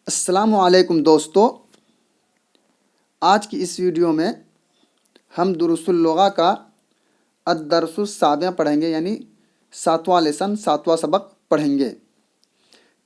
السلام علیکم دوستو، آج کی اس ویڈیو میں ہم دروس اللغہ کا الدرس السابع پڑھیں گے، یعنی 7واں لیسن، 7واں سبق پڑھیں گے۔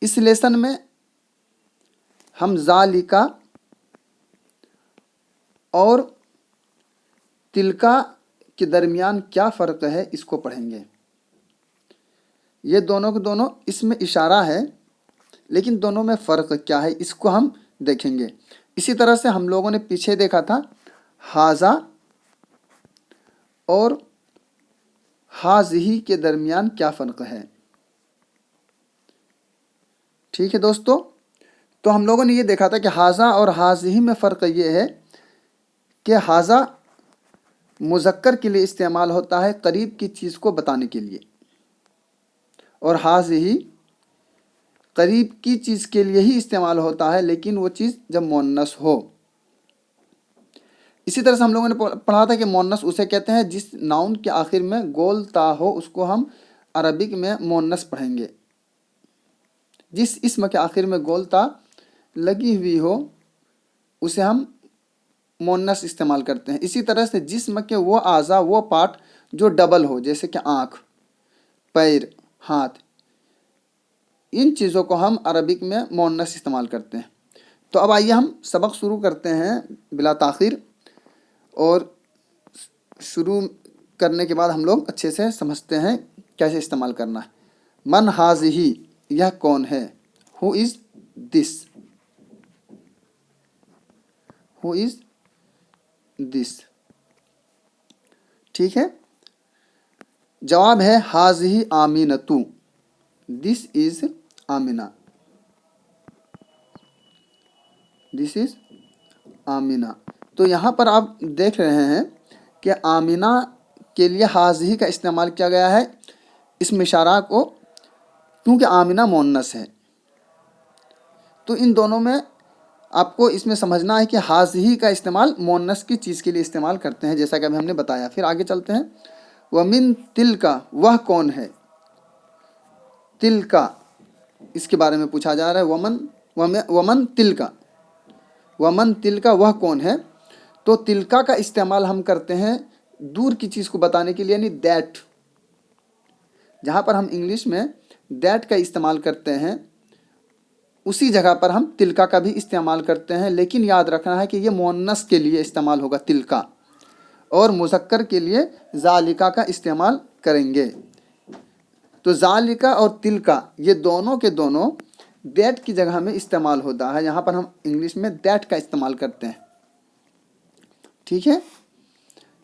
اس لیسن میں ہم ذالکا اور تلکا کے درمیان کیا فرق ہے اس کو پڑھیں گے۔ یہ دونوں کے دونوں اس میں اشارہ ہے، لیکن دونوں میں فرق کیا ہے اس کو ہم دیکھیں گے۔ اسی طرح سے ہم لوگوں نے پیچھے دیکھا تھا ہاذا اور ہاذہی کے درمیان کیا فرق ہے۔ ٹھیک ہے دوستو، تو ہم لوگوں نے یہ دیکھا تھا کہ ہاذا اور ہاذہی میں فرق یہ ہے کہ ہاذا مذکر کے لیے استعمال ہوتا ہے قریب کی چیز کو بتانے کے لیے، اور ہاذہی قریب کی چیز کے لیے ہی استعمال ہوتا ہے، لیکن وہ چیز جب مؤنث ہو۔ اسی طرح سے ہم لوگوں نے پڑھا تھا کہ مؤنث اسے کہتے ہیں جس ناؤن کے آخر میں گول تا ہو، اس کو ہم عربک میں مؤنث پڑھیں گے۔ جس اسم کے آخر میں گول تا لگی ہوئی ہو اسے ہم مؤنث استعمال کرتے ہیں۔ اسی طرح سے جسم کے وہ اعضاء، وہ پارٹ جو ڈبل ہو، جیسے کہ آنکھ، پیر، ہاتھ، ان چیزوں کو ہم عربک میں مؤنث استعمال کرتے ہیں۔ تو اب آئیے ہم سبق شروع کرتے ہیں بلا تاخیر، اور شروع کرنے کے بعد ہم لوگ اچھے سے سمجھتے ہیں کیسے استعمال کرنا ہے۔ من ہاذہی، یہ کون ہے؟ ہو از دس، ہو از دس۔ ٹھیک ہے، جواب ہے ہاذہی آمینۃ، دس از آمینہ، دس از آمینہ۔ تو یہاں پر آپ دیکھ رہے ہیں کہ آمینہ کے لیے ہاذہی کا استعمال کیا گیا ہے اسم اشارہ کو، کیونکہ آمینہ مؤنث ہے۔ تو ان دونوں میں آپ کو اس میں سمجھنا ہے کہ ہاذہی کا استعمال مؤنث کی چیز کے لیے استعمال کرتے ہیں، جیسا کہ ابھی ہم نے بتایا۔ پھر آگے چلتے ہیں، ومن تلکا، وہ کون ہے؟ تلکا، اس کے بارے میں پوچھا جا رہا ہے۔ ومن تلکا، ومن تلکا، وہ کون ہے؟ تو تلکا کا استعمال ہم کرتے ہیں دور کی چیز کو بتانے کے لیے، یعنی دیٹ۔ جہاں پر ہم انگلش میں دیٹ کا استعمال کرتے ہیں، اسی جگہ پر ہم تلکا کا بھی استعمال کرتے ہیں، لیکن یاد رکھنا ہے کہ یہ مؤنث کے لیے استعمال ہوگا تلکا، اور مذکر کے لیے ذالکا کا استعمال کریں گے۔ تو ذالکا اور تلکا یہ دونوں کے دونوں دیٹ کی جگہ میں استعمال ہوتا ہے، یہاں پر ہم انگلش میں دیٹ کا استعمال کرتے ہیں۔ ٹھیک ہے،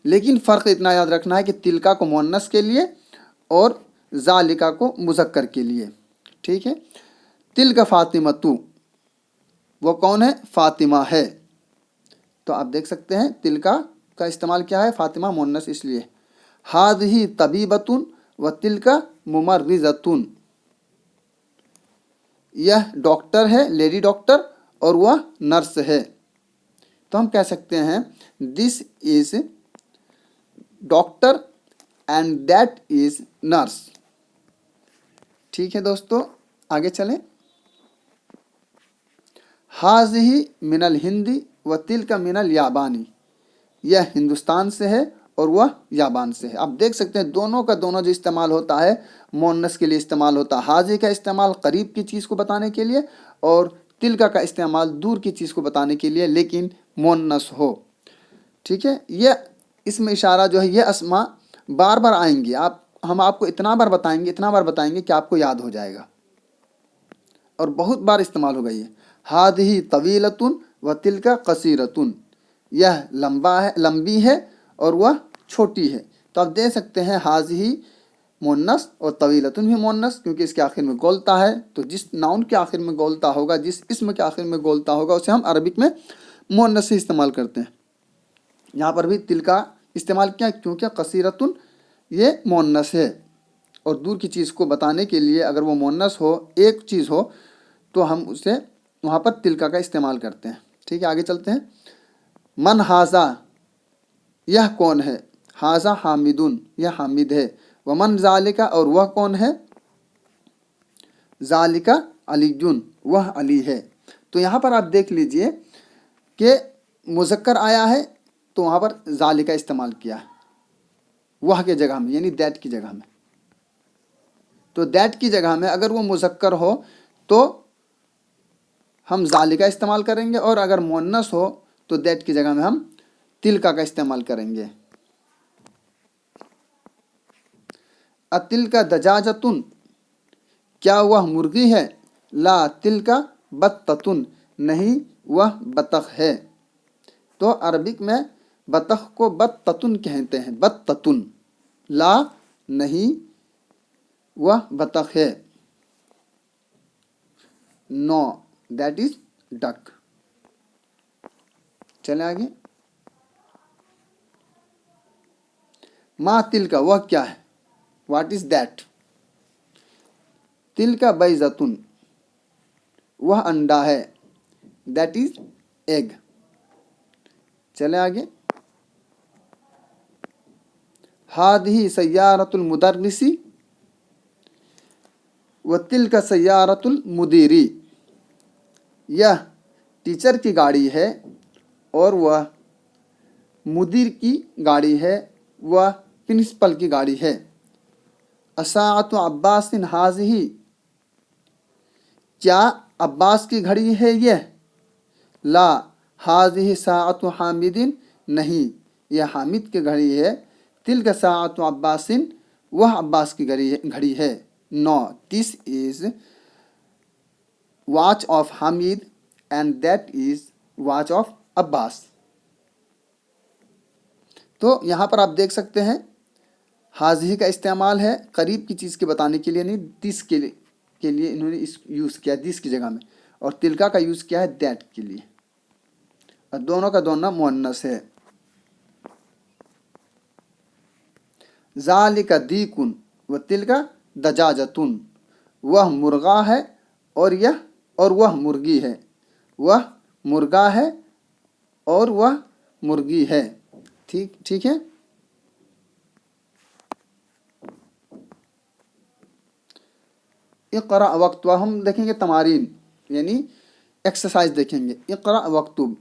لیکن فرق اتنا یاد رکھنا ہے کہ تلکا کو مؤنث کے لیے اور ذالکا کو مذکر کے لیے۔ ٹھیک ہے، تلک فاطمۃ، وہ کون ہے؟ فاطمہ ہے۔ تو آپ دیکھ سکتے ہیں تلکا کا استعمال کیا ہے؟ فاطمہ مؤنث اس لیے۔ ہاذہی طبیبۃ و تلک ممرضۃ، یہ ڈاکٹر ہے، لیڈی ڈاکٹر، اور وہ نرس ہے۔ تو ہم کہہ سکتے ہیں this is doctor and that is nurse. ٹھیک ہے دوستو، آگے چلیں۔ ہاذہی من الہندی و تلک من الیابانی، یہ ہندوستان سے ہے اور وہ یابان سے ہے۔ آپ دیکھ سکتے ہیں دونوں کا دونوں جو استعمال ہوتا ہے مؤنث کے لیے استعمال ہوتا ہے۔ ہاذہی کا استعمال قریب کی چیز کو بتانے کے لیے، اور تلکا کا استعمال دور کی چیز کو بتانے کے لیے، لیکن مؤنث ہو۔ ٹھیک ہے، یہ اسم اشارہ جو ہے، یہ اسما بار بار آئیں گی، ہم آپ کو اتنا بار بتائیں گے کہ آپ کو یاد ہو جائے گا، اور بہت بار استعمال ہوگا یہ۔ ہاذہی طویلۃ و تلک قصیرۃ، یہ لمبی ہے اور وہ چھوٹی ہے۔ تو آپ دیکھ سکتے ہیں ہاذہی مؤنث اور طویلۃ بھی مؤنث، کیونکہ اس کے آخر میں گولتا ہے۔ تو جس ناؤن کے آخر میں گولتا ہوگا، جس اسم کے آخر میں گولتا ہوگا، اسے ہم عربک میں مؤنث سے استعمال کرتے ہیں۔ یہاں پر بھی تلکا استعمال کیا، کیونکہ قصیرۃ یہ مؤنث ہے، اور دور کی چیز کو بتانے کے لیے اگر وہ مؤنث ہو، ایک چیز ہو، تو ہم اسے وہاں پر تلکا کا استعمال کرتے ہیں۔ ٹھیک ہے، آگے چلتے ہیں۔ من ہاذا، یہ کون ہے؟ हाजा हामिदुन, यह हामिद है। वमन ज़ालिका, और वह कौन है? ज़ालिका अलीजुन, वह अली है। तो यहाँ पर आप देख लीजिए कि मुज़क्कर आया है तो वहाँ पर ज़ालिका इस्तेमाल किया है वह के जगह में, यानी दैट की जगह में। तो दैट की जगह में अगर वो मुज़क्कर हो तो हम ज़ालिका इस्तेमाल करेंगे, और अगर मुअन्नस हो तो दैट की जगह में हम तिलका का इस्तेमाल करेंगे। अतिलका दजाजतुन, क्या वह मुर्गी है? ला तिलका बत्ततुन, नहीं वह बतख है। तो अरबिक में बतख को बत्ततुन कहते हैं, बत्ततुन। ला, नहीं वह बतख है। No, that is duck. चले आगे। मा तिलका, वह क्या है? What is that? तिलका बैजतुन, वह अंडा है। That is egg. चले आगे। हादिही सय्यारतुल मुदर्रिसी व तिलका सय्यारतुल मुदीरी, यह टीचर की गाड़ी है और वह मुदीर की गाड़ी है, वह प्रिंसिपल की गाड़ी है। असाअतु अब्बासिन हाज़िही, क्या अब्बास की घड़ी है यह? ला हाज़िही साअतु हामिदिन, नहीं यह हामिद की घड़ी है। तिलका साअतु अब्बासिन, वह अब्बास की घड़ी है। No, this is watch of Hamid and that is watch of Abbas. तो यहाँ पर आप देख सकते हैं हाज़िही का इस्तेमाल है करीब की चीज़ के बताने के लिए, नहीं दिस के लिए इन्होंने इस यूज़ किया दिस की जगह में, और तिलका का यूज़ किया है दैट के लिए, और दोनों का दोनों मुअन्नस है। ज़ालिका दीकुन व तिलका दजाजतुन, वह मुर्गा है और वह मुर्गी है। वह मुर्गा है और वह मुर्गी है। ठीक है। इक़रा वक्तुब, हम देखेंगे तमारीन यानी एक्सरसाइज देखेंगे। इक़रा वक्तुब,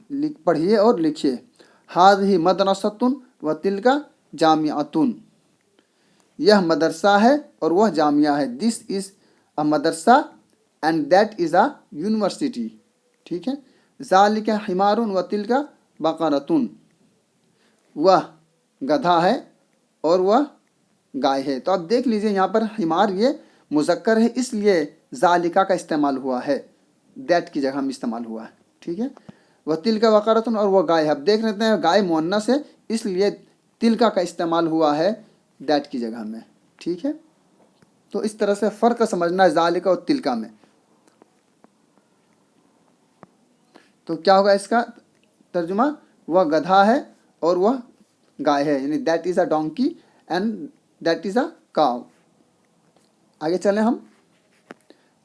पढ़िए और लिखिए। हाज़िही मदरसतुन व तिलका जामिअतुन, यह मदरसा है और वह जामिया है। This is a Madrasa and that is a university. ठीक है। ज़ालिका हिमारुन व तिलका बकरतुन, वह गधा है और वह गाय है। तो अब देख लीजिए यहाँ पर हिमार ये मुज़क्कर है, इसलिए ज़ालिका का इस्तेमाल हुआ है, दैट की जगह में इस्तेमाल हुआ है। ठीक है। वह तिलका बकरतुन, और वह गाय है। अब देख लेते हैं गाय मुअन्नस है, इसलिए तिलका का इस्तेमाल हुआ है दैट की जगह में। ठीक है। तो इस तरह से फ़र्क समझना है ज़ालिका और तिलका में। तो क्या होगा इसका तर्जुमा? वह गधा है और वह गाय है, यानी that is a donkey and that is अ काव। आगे चलें हम।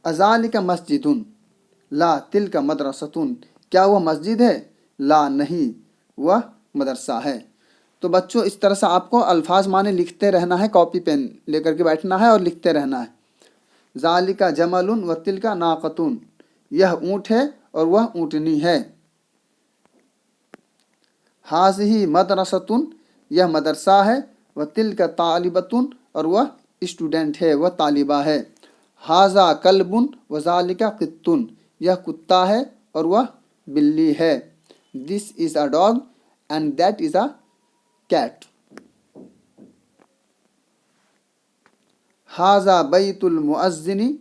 अज़ालिका मस्जिदुन ला तिलका मदरसतुन, क्या वह मस्जिद है? ला, नहीं वह मदरसा है। तो बच्चों इस तरह से आपको अल्फाज माने लिखते रहना है, कॉपी पेन लेकर के बैठना है और लिखते रहना है। ज़ालिका जमलुन व तिलका नाक़तुन, यह ऊँट है और वह ऊँटनी है। हाज़िही मदरसतुन, यह मदरसा है। व तिलका तालिबतुन, और वह स्टूडेंट है, वह तालिबा है। हाज़ा कल्बुन व ज़ालिका क़ित्तुन, यह कुत्ता है और वह बिल्ली है। This is a dog and that is a cat. हाज़ा बैतुल मुअज़्ज़िनी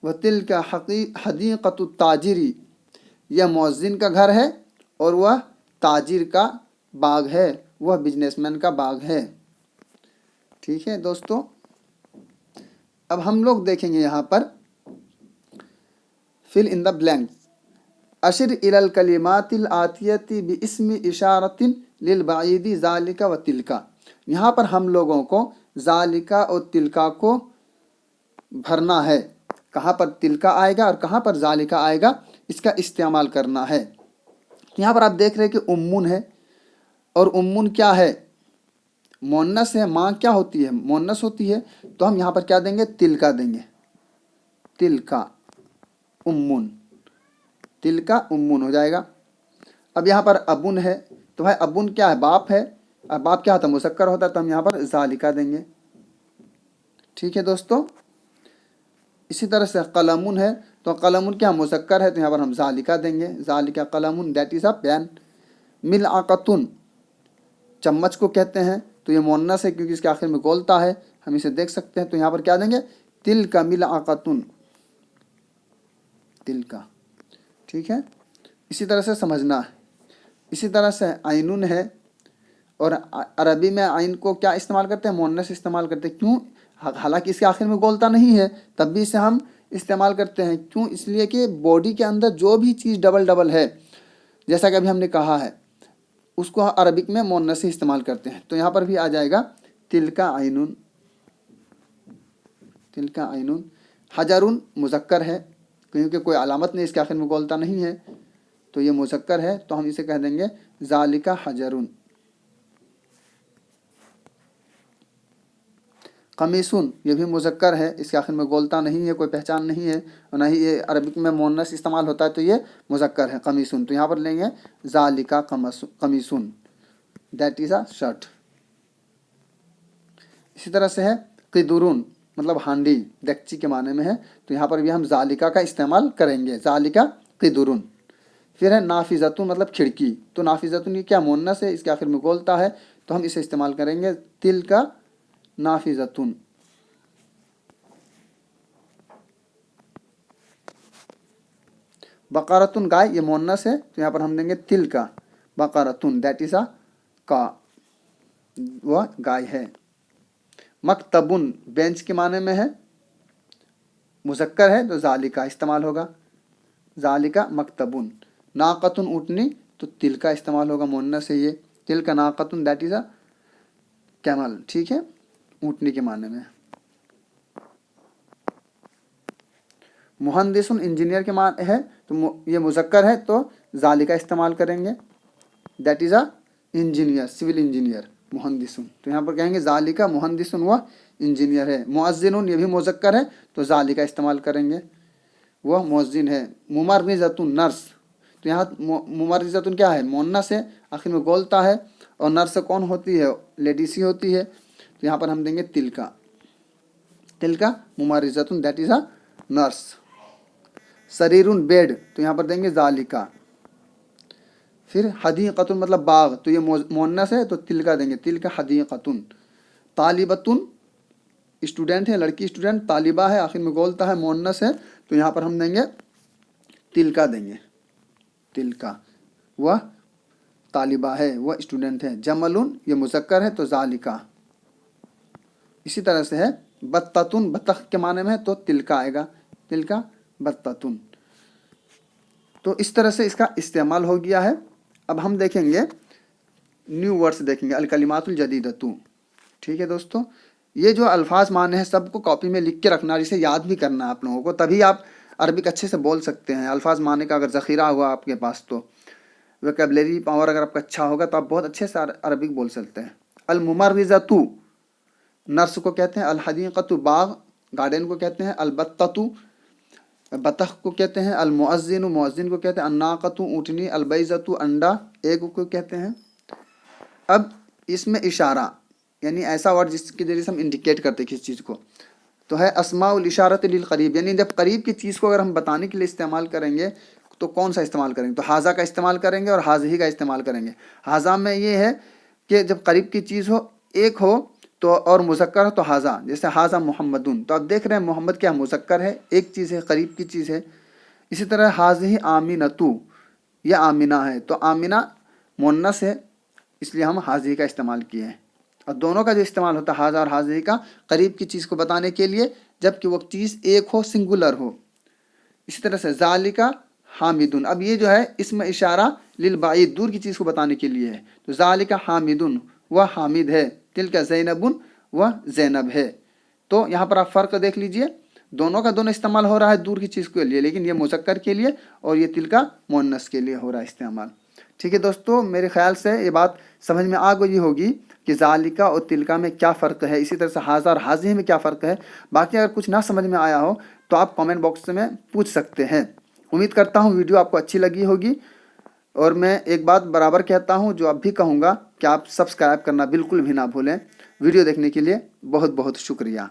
व तिलका हदीक़तुत ताजिरी, यह मुअज़्ज़िन का घर है और वह ताजिर का बाग है, वह बिजनेसमैन का बाग है। ठीक है दोस्तों। अब हम लोग देखेंगे यहाँ पर फिल इन द ब्लैंक्स। अशिर इलल कलिमातिल आतियति बिइस्मि इशारतिन लिल बाइदी ज़ालिका व तिलका। यहाँ पर हम लोगों को ज़ालिका और तिलका को भरना है। कहाँ पर तिलका आएगा और कहाँ पर ज़ालिका आएगा, इसका इस्तेमाल करना है। यहाँ पर आप देख रहे हैं कि उम्मुन है, और उम्मुन क्या है? मोन्नस है, माँ क्या होती है, मोन्नस होती है, तो हम यहाँ पर क्या देंगे, तिल का देंगे, तिल का उम्मुन, तिल का उम्मुन हो जाएगा। अब यहाँ पर अबुन है, तो भाई अबुन क्या है, बाप है, और बाप क्या होता है, मुसक्कर होता है, तो हम यहाँ पर जालिका देंगे। ठीक है दोस्तों। इसी तरह से कलमुन है, तो कलमुन क्या मुसक्कर है, तो यहाँ पर हम जालिका देंगे, जालिका कलमुन, दैट इज़ अ पेन। मिलआकतुन चम्मच को कहते हैं, तो ये मोन्नस है क्योंकि इसके आखिर में गोलता है, हम इसे देख सकते हैं, तो यहाँ पर क्या देंगे, तिल का मिलआकतुन, तिल का। ठीक है, इसी तरह से समझना है। इसी तरह से आइनुन है, और अरबी में आइन को क्या इस्तेमाल करते हैं, मोन्नस इस्तेमाल करते हैं। क्यों, हालांकि इसके आखिर में गोलता नहीं है, तब भी इसे हम इस्तेमाल करते हैं। क्यों, इसलिए कि बॉडी के अंदर जो भी चीज़ डबल डबल है, जैसा कि अभी हमने कहा है, उसको अरबिक में मोन्नस ही इस्तेमाल करते हैं। तो यहाँ पर भी आ जाएगा तिल का आइनुन, तिल का आइनुन। हजरुन मुज़क्कर है, क्योंकि कोई अलामत नहीं, इसके आखिर में गोलता नहीं है, तो ये मुज़क्कर है, तो हम इसे कह देंगे ज़ालिका हजरुन। कमीसुन ये भी मुज़क्कर है, इसके आखिर में गोलता नहीं है, कोई पहचान नहीं है, और ना ही ये अरबिक में मोन्नस इस्तेमाल होता है, तो ये मुज़क्कर है कमीसुन। तो यहाँ पर लेंगे ज़ालिका कमीसुन, दैट इज़ अ शर्ट। इसी तरह से है क़िदुरुन, मतलब हांडी, डेगची के माने में है, तो यहाँ पर भी हम ज़ालिका का इस्तेमाल करेंगे, ज़ालिका क़िदुरुन। फिर है नाफिज़तुन, मतलब खिड़की, तो नाफिज़तुन ये क्या मोन्नस है, इसके आखिर में गोलता है, तो हम इसे इस्तेमाल करेंगे तिल का नाफिज़तुन। बकरतुन गाय, ये मोन्नस है, तो यहाँ पर हम देंगे तिल का बकरतुन, दैट इज़ अ का, वह गाय है। मकतबुन बेंच के माने में है, मुज़क्कर है, तो ज़ालिका इस्तेमाल होगा, ज़ालिका मकतबुन। नाक़तुन ऊँटनी, तो तिल का इस्तेमाल होगा, मोन्नस है ये, तिल का नाक़तुन, दैट इज़ अ कैमल। ठीक है, ऊँटनी के माने में। मुहंदिसुन इंजीनियर के मान है, तो ये मुज़क्कर है, तो ज़ालिका इस्तेमाल करेंगे, that is a engineer, civil engineer, मुहंदिसुन। तो यहाँ पर कहेंगे ज़ालिका मुहंदिसुन, वह इंजीनियर है। मुअज़्ज़िनुन ये भी मुज़क्कर है, तो ज़ालिका इस्तेमाल करेंगे, वह मुअज़्ज़िन है। मुमर्रिज़तुन नर्स, तो यहाँ मुमर्रिज़तुन क्या है, मोन्नस है, आखिर में गोलता है, और नर्स कौन होती है, लेडीज ही होती है, तो यहाँ पर हम देंगे तिल का, तिल का मुमर्रिज़तुन, दैट इज़ अ नर्स। सरीरुन बेड, तो यहाँ पर देंगे ज़ालिका। फिर हदीक़तुन मतलब बाग, तो ये मोन्नस है, तो तिल का देंगे, तिल का हदीक़तुन। तालिबतुन स्टूडेंट है, लड़की स्टूडेंट, तालिबा है, आखिर में गोलता है, मोन्नस है, तो यहाँ पर हम देंगे तिल का देंगे, तिल का, वह तालिबा है, वह स्टूडेंट है। जमलुन ये मुज़क्कर है, तो ज़ालिका। इसी तरह से है बत्ततुन, बत्तख के माने में है, तो तिल का आएगा, तिल का बत्ततुन। तो इस तरह से इसका इस्तेमाल हो गया है। अब हम देखेंगे न्यू वर्ड्स, देखेंगे अलकलिमातुल जदीदतु। ठीक है दोस्तों, ये जो अल्फाज माने हैं सबको कॉपी में लिख के रखना, इसे याद भी करना है आप लोगों को, तभी आप अरबिक अच्छे से बोल सकते हैं। अल्फाज माने का अगर ज़ख़ीरा हुआ आपके पास, तो वोकैबुलरी पावर अगर आपका अच्छा होगा, तो आप बहुत अच्छे से अरबिक बोल सकते हैं। अलमुमर्रिज़तु नर्स को कहते हैं, अलहदीक़तु बाग गार्डन को कहते हैं, अलबत्ततु बतख को कहते हैं, अलमुअज़्ज़िनु मुअज़्ज़िन को कहते हैं, अन्नाक़तु ऊँटनी, अलबैज़तु अंडा एग को कहते हैं। अब इसमें इशारा, यानी ऐसा वर्ड जिसके जरिए से हम इंडिकेट करते हैं किसी चीज़ को, तो है अस्माउल इशारत लिल करीब, यानी जब करीब की चीज़ को अगर हम बताने के लिए इस्तेमाल करेंगे, तो कौन सा इस्तेमाल करेंगे, तो हाजा का इस्तेमाल करेंगे और हाज़ही का इस्तेमाल करेंगे। हाजा में ये है कि जब करीब की चीज़ हो, एक हो, तो और मुज़क्कर हो, तो हाजा, जैसे हाजा मोहम्मदुन, तो आप देख रहे हैं मोहम्मद क्या मुज़क्कर है, एक चीज़ है, करीब की चीज़ है। इसी तरह हाज़ही आमिनतु, यह आमिना है, तो आमिना मुन्नस है, इसलिए हम हाज़ही का इस्तेमाल किए हैं। और दोनों का जो इस्तेमाल होता है हाजा और हाज़ही का, करीब की चीज़ को बताने के लिए, जबकि वो चीज़ एक हो, सिंगुलर हो। इसी तरह से ज़ालिका हामिदुन, अब ये जो है इसमें इशारा लिल बाईद, दूर की चीज़ को बताने के लिए है, तो ज़ालिका हामिदुन, वह हामिद है। तिलका ज़ैनबुन, वह ज़ैनब है। तो यहाँ पर आप फ़र्क देख लीजिए, दोनों का दोनों इस्तेमाल हो रहा है दूर की चीज़ के लिए, लेकिन ये मुज़क्कर के लिए और ये तिलका मुअन्नस के लिए हो रहा है इस्तेमाल। ٹھیک ہے دوستوں، میرے خیال سے یہ بات سمجھ میں آ گئی ہوگی کہ ذالکا اور تلکا میں کیا فرق ہے، اسی طرح سے ھذا اور ھذہ میں کیا فرق ہے۔ باقی اگر کچھ نہ سمجھ میں آیا ہو تو آپ کامنٹ باکس میں پوچھ سکتے ہیں۔ امید کرتا ہوں ویڈیو آپ کو اچھی لگی ہوگی، اور میں ایک بات برابر کہتا ہوں جو اب بھی کہوں گا کہ آپ سبسکرائب کرنا بالکل بھی نہ بھولیں۔ ویڈیو دیکھنے کے لیے بہت بہت شکریہ۔